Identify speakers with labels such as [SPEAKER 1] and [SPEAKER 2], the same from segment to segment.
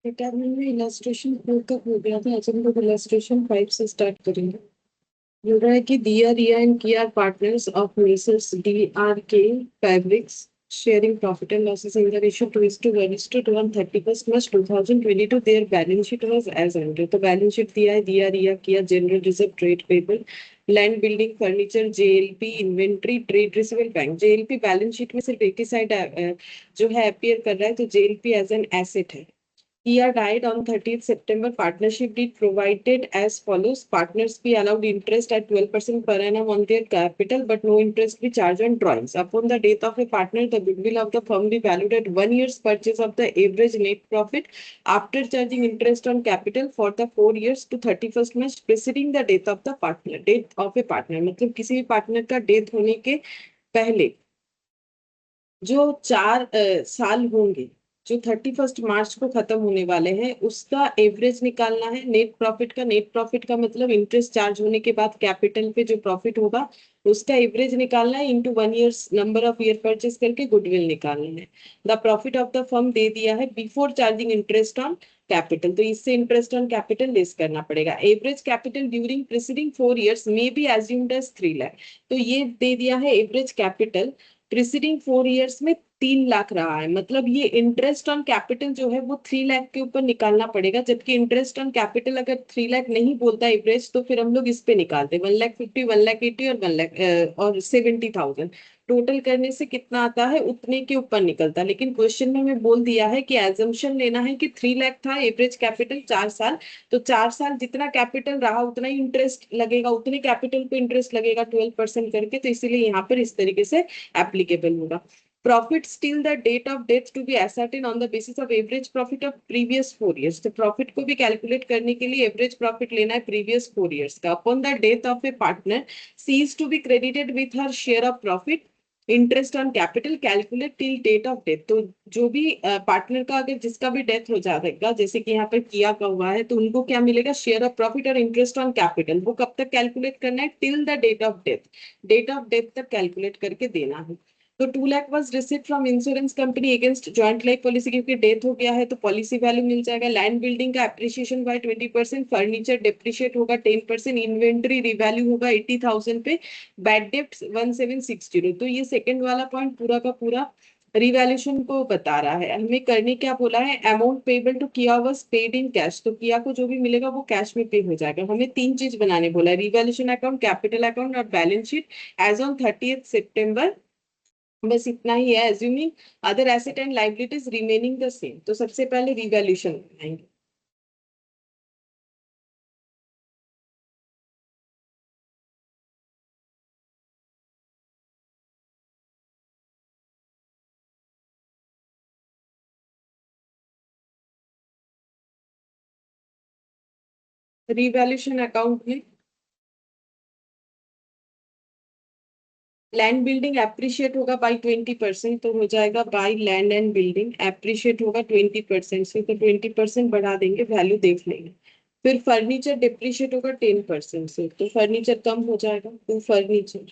[SPEAKER 1] Determine में illustration 4 कब हो गया था? आज हम लोग इलस्ट्रेशन 5 से स्टार्ट करेंगे। बोल रहा है कि Diya Riya and Kiya are partners of Messrs D R K fabrics sharing profit and losses in the ratio 2:1:2 on 31st March 2022. Their balance sheet was as under. तो बैलेंस शीट दिया है, दिया रिया किया general reserve trade payable land building furniture JLP inventory trade receivable bank. JLP balance sheet में सिर्फ एक ही side जो है अपीयर कर रहा है, तो जेएलपी एज एन एसेट है। Kia died on 30th September. Partnership did provided as follows. Partners be allowed interest at 12% per annum on their capital, but no interest be charged on drawings. Upon the death of a partner, the goodwill of the firm be valued at 1 year's purchase of the average net profit after charging interest on capital for the 4 years to 31st March preceding the death of the partner. Death of a partner मतलब किसी भी partner का death होने के पहले जो 4 साल होंगे, जो 31st मार्च को खत्म होने वाले हैं, उसका एवरेज निकालना है। नेट प्रॉफिट का, नेट प्रॉफिट का मतलब इंटरेस्ट चार्ज होने के बाद कैपिटल पे जो प्रॉफिट होगा उसका एवरेज निकालना है, into 1 year number of year purchase करके गुडविल निकालना है। The profit of the firm दे दिया है before charging interest on capital, तो इससे इंटरेस्ट ऑन कैपिटल लेस करना पड़ेगा। Average capital during preceding 4 years may be assumed as 3 lakh, तो ये दे दिया है एवरेज कैपिटल प्रीसीडिंग 4 years में 3 लाख रहा है, मतलब ये इंटरेस्ट ऑन कैपिटल जो है वो 3 लाख के ऊपर निकालना पड़ेगा। जबकि इंटरेस्ट ऑन कैपिटल अगर 3 लाख नहीं बोलता एवरेज, तो फिर हम लोग इस पे निकालते 1,50,000, 1,80,000 और 1 लाख और 70,000 टोटल करने से कितना आता है उतने के ऊपर निकलता है। लेकिन क्वेश्चन में हमें बोल दिया है कि एजम्पशन लेना है कि 3 लाख था एवरेज कैपिटल 4 साल, तो 4 साल जितना कैपिटल रहा उतना ही इंटरेस्ट लगेगा, उतने कैपिटल पे इंटरेस्ट लगेगा 12% करके, तो इसीलिए यहाँ पर इस तरीके से एप्लीकेबल होगा। Profit till the date of death to be ascertained on the basis of average profit of previous 4 years. तो प्रॉफिट को भी कैलकुलेट करने के लिए एवरेज प्रॉफिट लेना है प्रीवियस 4 years का। Upon the death of a partner she's to be credited with her share of profit interest on capital calculate till date of death. तो जो भी पार्टनर का अगर जिसका भी डेथ हो जाएगा, जैसे कि यहाँ पर किया का हुआ है, तो उनको क्या मिलेगा? शेयर ऑफ प्रॉफिट और इंटरेस्ट ऑन कैपिटल। वो कब तक कैलकुलेट करना है? Till the date of death, date of death तक कैलकुलेट करके देना है। तो 2 lakh was receive from insurance company against joint life policy, क्योंकि डेथ हो गया है तो पॉलिसी वैल्यू मिल जाएगा। लैंड बिल्डिंग का एप्रिसिएशन बाय 20%, फर्नीचर डिप्रिशिएट होगा 10%, इन्वेंट्री रिवैल्यू होगा 80,000 पे, बैड डेप्ट 1760। तो ये सेकंड वाला पॉइंट पूरा का पूरा रिवैल्यूएशन को बता रहा है। हमें करने क्या बोला है? अमाउंट पेबल टू किया वाज पेड इन कैश, तो किया को जो भी मिलेगा वो कैश में पे हो जाएगा। हमें 3 चीज बनाने बोला है, रिवैल्यूएशन अकाउंट, कैपिटल अकाउंट और balance sheet as on 30th September। बस इतना ही है। Assuming other asset and liabilities remaining the same, तो सबसे पहले रिवैल्यूएशन बनाएंगे। रिवैल्यूएशन अकाउंट में लैंड बिल्डिंग एप्रिशिएट होगा बाई 20%, तो हो जाएगा by land and building appreciate होगा 20% से, तो 20% बढ़ा देंगे, वैल्यू देख लेंगे। फिर फर्नीचर डिप्रिशिएट होगा 10% से, तो फर्नीचर कम हो जाएगा, तो फर्नीचर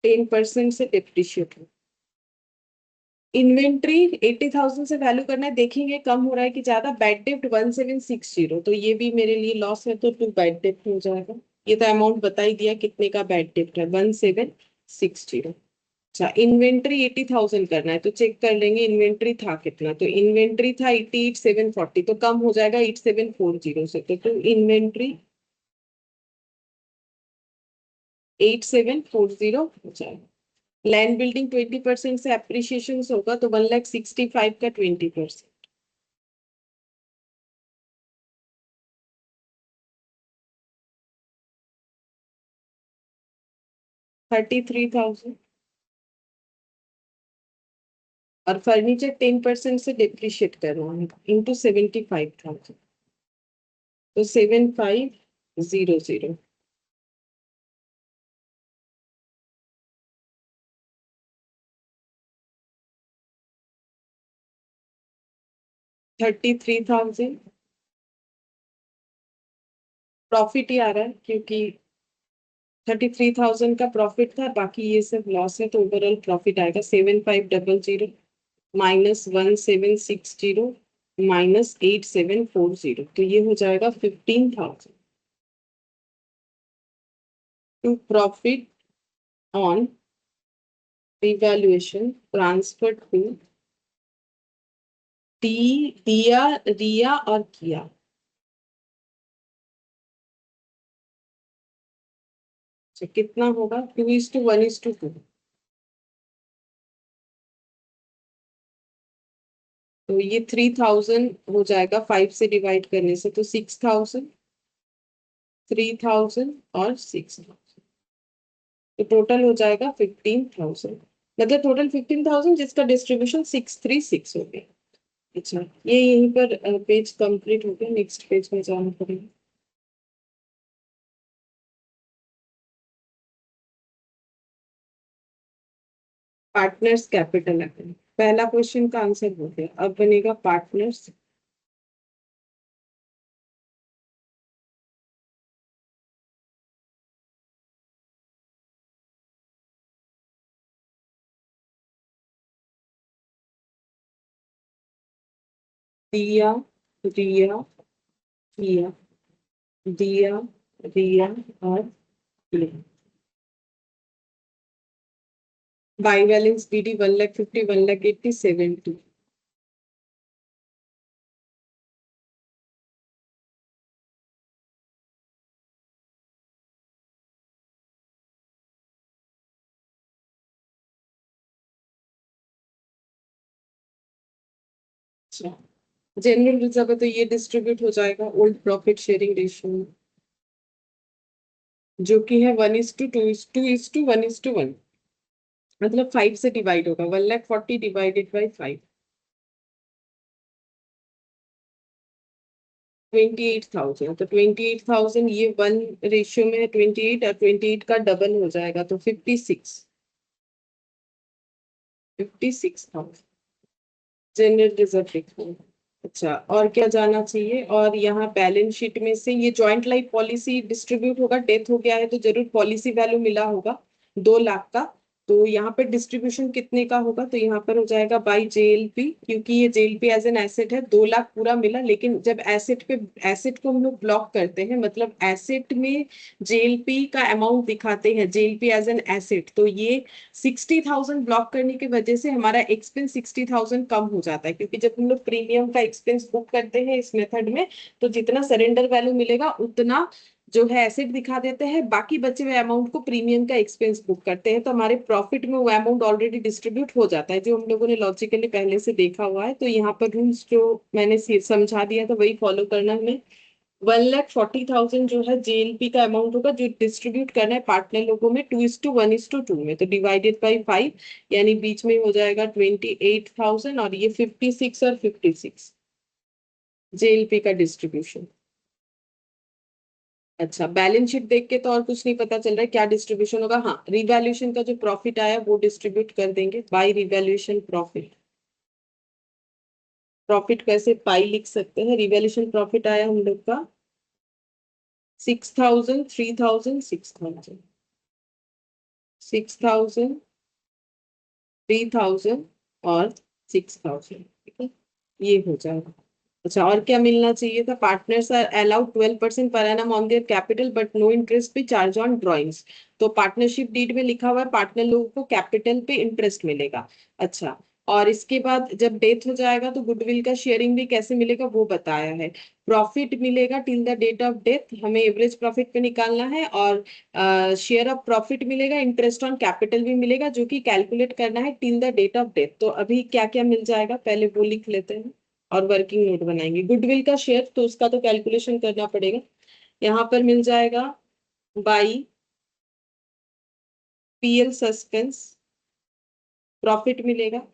[SPEAKER 1] 10% से डिप्रिशिएट होगा। इन्वेंट्री 80,000 से वैल्यू करना है, देखेंगे कम हो रहा है कि ज्यादा। बैड डेप्ट 1760, तो ये भी मेरे लिए लॉस है, तो 2 बैड डेप्ट हो जाएगा। ये तो अमाउंट बता ही दिया कितने का बैड डेप्ट है, 1760। अच्छा, इन्वेंट्री 80,000 करना है, तो चेक कर लेंगे इन्वेंट्री था कितना। तो इन्वेंट्री था 88,740, तो कम हो जाएगा 8740 से, तो इन्वेंट्री 8740 हो जाएगा। लैंड बिल्डिंग 20% से एप्रिसिएशन होगा, तो 1,65,000 का 20%, 33,000। और फर्नीचर 10% से डिप्रिशिएट करना है, इंटू 75,000, तो 7500। 33,000 प्रॉफिट ही आ रहा है, क्योंकि 33,000 का प्रॉफिट था, बाकी ये सब लॉस है, तो ओवरऑल प्रॉफिट आएगा 7500 -1760 -8740, तो ये हो जाएगा 15,000 to profit on revaluation transfer to Diya, Riya और किया। अच्छा, कितना होगा? 2:1:2। तो ये 3000 हो जाएगा 5 से डिवाइड करने से, तो 6000, 3000 और 6000, तो टोटल हो जाएगा 15,000। मतलब टोटल 15,000 जिसका डिस्ट्रीब्यूशन 636 हो गया। अच्छा, ये यहीं पर पेज कंप्लीट हो गया, नेक्स्ट पेज में जाना पड़ेगा। पार्टनर्स कैपिटल अकाउंट, पहला क्वेश्चन का आंसर हो गया। अब बनेगा पार्टनर्स। दिया, रिया, किया, दिया, रिया और किया। By balance B 1,50,000, 1,80,000, 70। अच्छा, जनरल रिजर्व है तो ये डिस्ट्रीब्यूट हो जाएगा ओल्ड प्रॉफिट शेयरिंग रेशियो में, जो कि है 1:2, 1:1, मतलब 5 से डिवाइड होगा। 1,40,000 डिवाइडेड बाई 5, 28,000। तो 28,000 ये 1 रेशियो में है 28, और 28 का डबल हो जाएगा तो 56,000 जनरल रिजर्व लिखना है। अच्छा, और क्या जाना चाहिए? और यहाँ बैलेंस शीट में से ये जॉइंट लाइफ पॉलिसी डिस्ट्रीब्यूट होगा, डेथ हो गया है तो जरूर पॉलिसी वैल्यू मिला होगा 2 लाख का। तो यहाँ पर डिस्ट्रीब्यूशन कितने का होगा? तो यहाँ पर हो जाएगा बाई जेएलपी, क्योंकि ये जेएलपी एज एन एसेट है, 2 लाख पूरा मिला। लेकिन जब एसेट को हम लोग ब्लॉक करते हैं, मतलब एसेट में जेएलपी का अमाउंट दिखाते हैं, जेएलपी एज एन एसेट, तो ये 60,000 ब्लॉक करने की वजह से हमारा एक्सपेंस 60,000 कम हो जाता है। क्योंकि जब हम लोग प्रीमियम का एक्सपेंस बुक करते हैं इस मेथड में, तो जितना सरेंडर वैल्यू मिलेगा उतना जो है एसेट दिखा देते हैं, बाकी बचे हुए अमाउंट को प्रीमियम का एक्सपेंस बुक करते हैं, तो हमारे प्रॉफिट में वो अमाउंट ऑलरेडी डिस्ट्रीब्यूट हो जाता है, जो हम लोगों ने लॉजिकली पहले से देखा हुआ है। तो यहाँ पर रूल्स जो मैंने समझा दिया था वही फॉलो करना है। 1,40,000 जो है जेएलपी का अमाउंट होगा, जो डिस्ट्रीब्यूट करना है पार्टनर लोगों में 2:1:2 में, तो डिवाइडेड बाई 5, यानी बीच में हो जाएगा 28,000, और ये 56 और 56 जेएलपी का डिस्ट्रीब्यूशन। अच्छा, बैलेंस शीट देख के तो और कुछ नहीं पता चल रहा है क्या डिस्ट्रीब्यूशन होगा। हाँ, रिवैल्यूएशन का जो प्रॉफिट आया वो डिस्ट्रीब्यूट कर देंगे बाय रिवैल्यूएशन प्रॉफिट। प्रॉफिट कैसे पाई लिख सकते हैं? रिवैल्यूएशन प्रॉफिट आया हम लोग का 6,000, 3,000, 6,000, 6,000, 3,000 और 6,000, ठीक है, ये हो जाएगा। अच्छा, और क्या मिलना चाहिए था? पार्टनर्स आर अलाउड 12% पर annum on their capital but no interest pay charge on drawings. तो पार्टनरशिप डीड में लिखा हुआ है पार्टनर लोगों को कैपिटल पे इंटरेस्ट मिलेगा। अच्छा, और इसके बाद जब डेथ हो जाएगा तो गुडविल का शेयरिंग भी कैसे मिलेगा वो बताया है। प्रॉफिट मिलेगा till the date of death, हमें एवरेज प्रॉफिट पे निकालना है, और शेयर ऑफ प्रॉफिट मिलेगा, इंटरेस्ट ऑन कैपिटल भी मिलेगा, जो कि कैलकुलेट करना है till the date of death. तो अभी क्या क्या मिल जाएगा पहले वो लिख लेते हैं, और वर्किंग नोट बनाएंगे। गुडविल का शेयर तो उसका तो कैलकुलेशन करना पड़ेगा। यहाँ पर मिल जाएगा बाई पीएल सस्पेंस प्रॉफिट मिलेगा,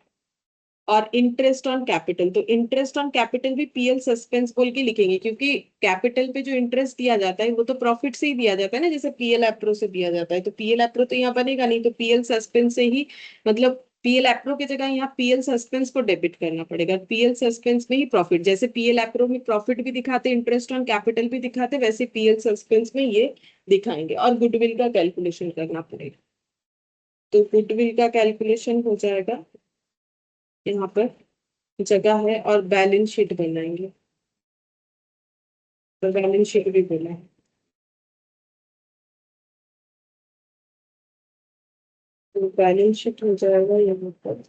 [SPEAKER 1] और इंटरेस्ट ऑन कैपिटल, तो इंटरेस्ट ऑन कैपिटल भी पीएल सस्पेंस बोल के लिखेंगे, क्योंकि कैपिटल पे जो इंटरेस्ट दिया जाता है वो तो प्रॉफिट से ही दिया जाता है ना, जैसे पीएल एप्रो से दिया जाता है। तो पीएल एप्रो तो यहाँ बनेगा नहीं, तो पीएल सस्पेंस से ही, मतलब पीएल एप्रो की जगह यहाँ पीएल सस्पेंस को डेबिट करना पड़ेगा। पीएल सस्पेंस में ही प्रॉफिट, जैसे पीएल एप्रो में प्रॉफिट भी दिखाते, इंटरेस्ट ऑन कैपिटल भी दिखाते, वैसे पीएल सस्पेंस में ये दिखाएंगे। और गुडविल का कैलकुलेशन करना पड़ेगा। तो गुडविल का कैलकुलेशन हो जाएगा यहाँ पर जगह है और बैलेंस शीट बनाएंगे, तो बैलेंस शीट भी बोला है। तो बैलेंस शीट हो जाएगा यहाँ पर।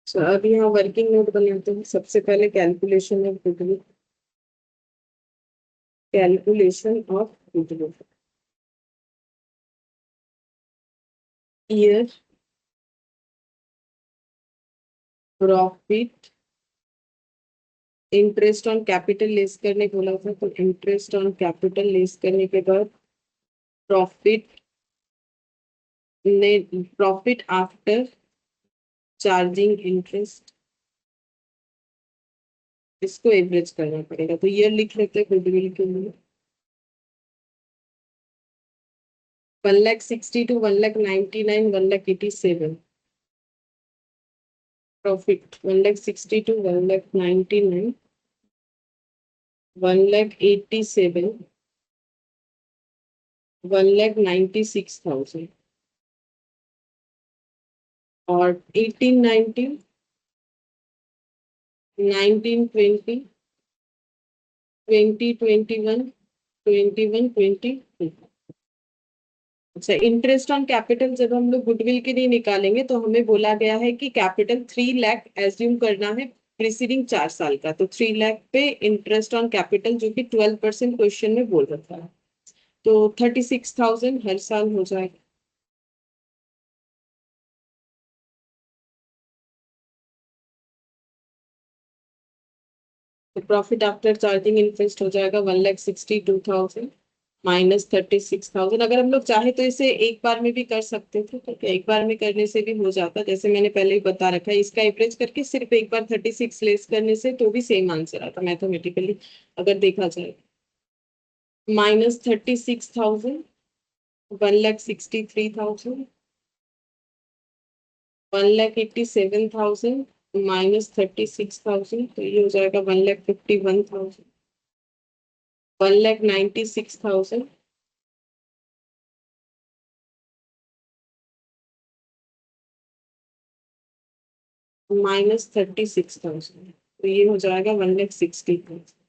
[SPEAKER 1] तो अब यहाँ वर्किंग नोट बनाते हैं। सबसे पहले calculation of goodwill, calculation of goodwill, year, profit, interest on capital less करने को बोला था, तो इंटरेस्ट ऑन कैपिटल लेस करने के बाद profit, profit after charging interest, इसको एवरेज करना पड़ेगा। तो ईयर लिख लेते हैं गुडविल के लिए। 1,60,000 to 1,99,000, 1,87,000। प्रॉफिट 1,60,000 to 1,99,000, 1,87,000, 1,96,000 और 18, 19, 19, 20, 20, 21, 21, 22। अच्छा, इंटरेस्ट ऑन कैपिटल जब हम लोग गुडविल के लिए निकालेंगे तो हमें बोला गया है कि कैपिटल 3 लाख एज्यूम करना है प्रीसीडिंग 4 साल का। तो 3 लाख पे इंटरेस्ट ऑन कैपिटल जो कि 12% क्वेश्चन में बोल रखा है, तो 36,000 हर साल हो जाएगा। तो प्रॉफिट आफ्टर चार्जिंग इंटरेस्ट हो जाएगा 1,62,000 माइनस 36,000। अगर हम लोग चाहे तो इसे एक बार में भी कर सकते थे, ठीक है, एक बार में करने से भी हो जाता, जैसे मैंने पहले ही बता रखा है। इसका एवरेज करके सिर्फ एक बार 36 लेस करने से तो भी सेम आंसर आता मैथमेटिकली, अगर देखा जाए। -36,000, 1,63,000, 1,87,000 -36,000, तो ये हो जाएगा 1,51,000, 1,96,000, -36,000, तो ये हो जाएगा 1,60,000।